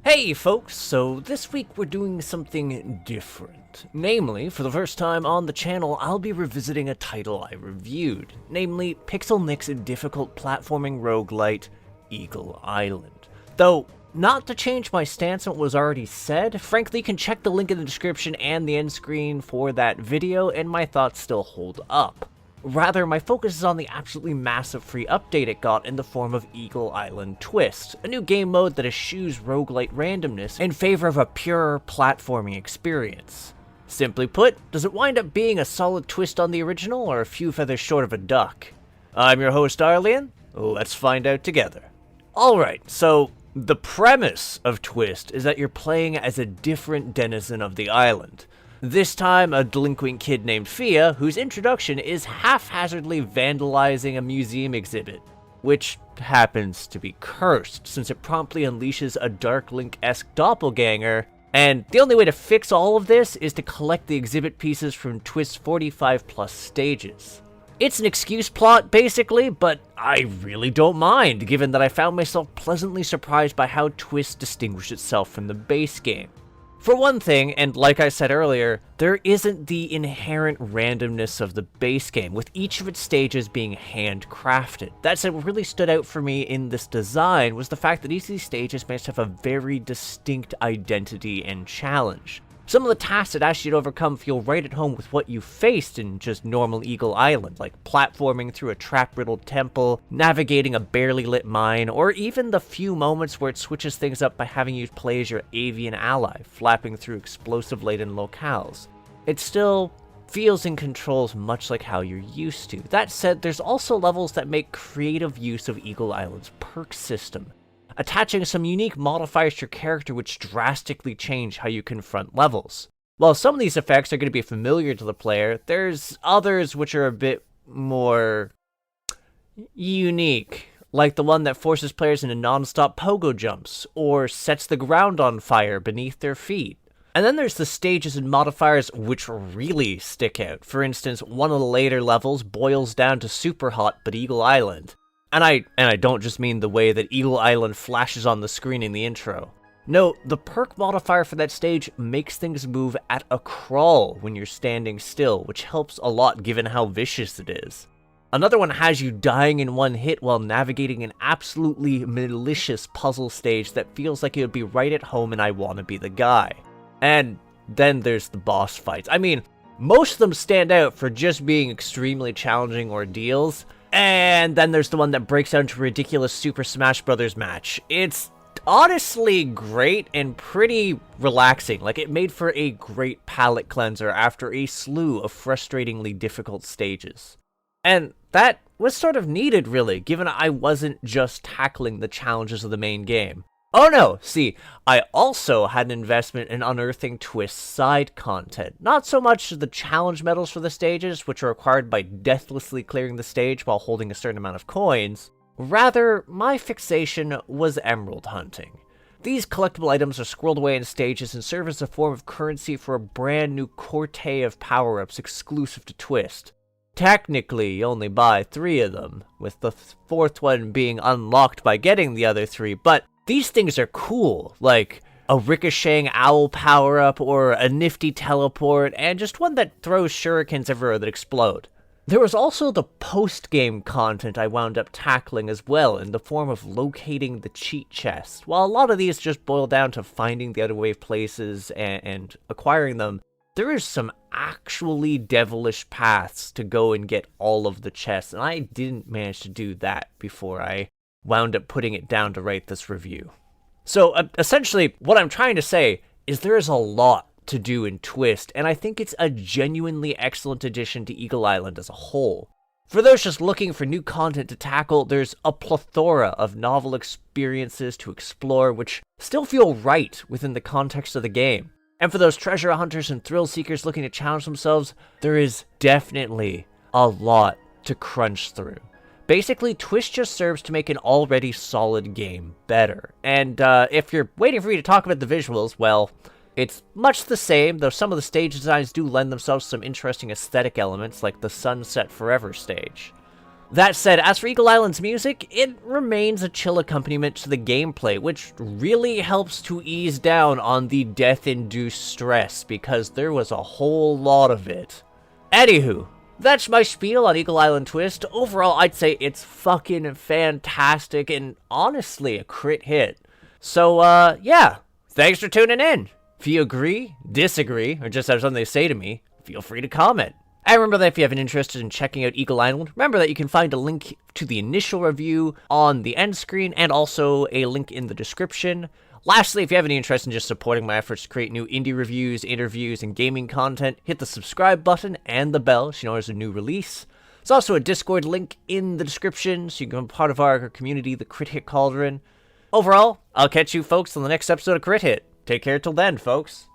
Hey folks, so this week we're doing something different. Namely, for the first time on the channel, I'll be revisiting a title I reviewed, namely Pixelnicks' difficult platforming roguelite, Eagle Island. Though, not to change my stance on what was already said, frankly you can check the link in the description and the end screen for that video and my thoughts still hold up. Rather, my focus is on the absolutely massive free update it got in the form of Eagle Island Twist, a new game mode that eschews roguelite randomness in favor of a pure platforming experience. Simply put, does it wind up being a solid twist on the original or a few feathers short of a duck? I'm your host Arlyeon, let's find out together. Alright, so the premise of Twist is that you're playing as a different denizen of the island. This time, a delinquent kid named Fia, whose introduction is haphazardly vandalizing a museum exhibit, which happens to be cursed, since it promptly unleashes a Dark Link-esque doppelganger, and the only way to fix all of this is to collect the exhibit pieces from Twist's 45+ stages. It's an excuse plot, basically, but I really don't mind, given that I found myself pleasantly surprised by how Twist distinguished itself from the base game. For one thing, and like I said earlier, there isn't the inherent randomness of the base game, with each of its stages being handcrafted. That said, what really stood out for me in this design was the fact that each of these stages managed to have a very distinct identity and challenge. Some of the tasks that asked you to overcome feel right at home with what you faced in just normal Eagle Island, like platforming through a trap-riddled temple, navigating a barely lit mine, or even the few moments where it switches things up by having you play as your avian ally, flapping through explosive-laden locales. It still feels and controls much like how you're used to. That said, there's also levels that make creative use of Eagle Island's perk system, attaching some unique modifiers to your character which drastically change how you confront levels. While some of these effects are going to be familiar to the player, there's others which are a bit more unique, like the one that forces players into non-stop pogo jumps, or sets the ground on fire beneath their feet. And then there's the stages and modifiers which really stick out. For instance, one of the later levels boils down to super hot but Eagle Island. And I don't just mean the way that Eagle Island flashes on the screen in the intro. No, the perk modifier for that stage makes things move at a crawl when you're standing still, which helps a lot given how vicious it is. Another one has you dying in one hit while navigating an absolutely malicious puzzle stage that feels like it would be right at home and I wanna be the guy. And then there's the boss fights. I mean, most of them stand out for just being extremely challenging ordeals. And then there's the one that breaks out into a ridiculous Super Smash Bros. Match. It's honestly great and pretty relaxing. Like, it made for a great palate cleanser after a slew of frustratingly difficult stages. And that was sort of needed, really, given I wasn't just tackling the challenges of the main game. Oh no, see, I also had an investment in unearthing Twist's side content. Not so much the challenge medals for the stages, which are acquired by deathlessly clearing the stage while holding a certain amount of coins. Rather, my fixation was emerald hunting. These collectible items are squirreled away in stages and serve as a form of currency for a brand new Corte of power-ups exclusive to Twist. Technically, you only buy 3 of them, with the 4th one being unlocked by getting the other 3, but these things are cool, like a Ricocheting Owl Power-Up or a nifty teleport, and just one that throws shurikens everywhere that explode. There was also the post-game content I wound up tackling as well, in the form of locating the cheat chest. While a lot of these just boil down to finding the other wave places and acquiring them, there is some actually devilish paths to go and get all of the chests, and I didn't manage to do that before I wound up putting it down to write this review. So, essentially, what I'm trying to say is there is a lot to do in Twist, and I think it's a genuinely excellent addition to Eagle Island as a whole. For those just looking for new content to tackle, there's a plethora of novel experiences to explore which still feel right within the context of the game. And for those treasure hunters and thrill seekers looking to challenge themselves, there is definitely a lot to crunch through. Basically, Twist just serves to make an already solid game better. And if you're waiting for me to talk about the visuals, well, it's much the same, though some of the stage designs do lend themselves to some interesting aesthetic elements, like the Sunset Forever stage. That said, as for Eagle Island's music, it remains a chill accompaniment to the gameplay, which really helps to ease down on the death-induced stress, because there was a whole lot of it. Anywho, that's my spiel on Eagle Island Twist. Overall, I'd say it's fucking fantastic and honestly a crit hit. So, yeah, thanks for tuning in. If you agree, disagree, or just have something to say to me, feel free to comment. And remember that if you have an interest in checking out Eagle Island, remember that you can find a link to the initial review on the end screen and also a link in the description. Lastly, if you have any interest in just supporting my efforts to create new indie reviews, interviews, and gaming content, hit the subscribe button and the bell so you know there's a new release. There's also a Discord link in the description so you can become part of our community, the Crit Hit Cauldron. Overall, I'll catch you folks on the next episode of Crit Hit. Take care till then, folks.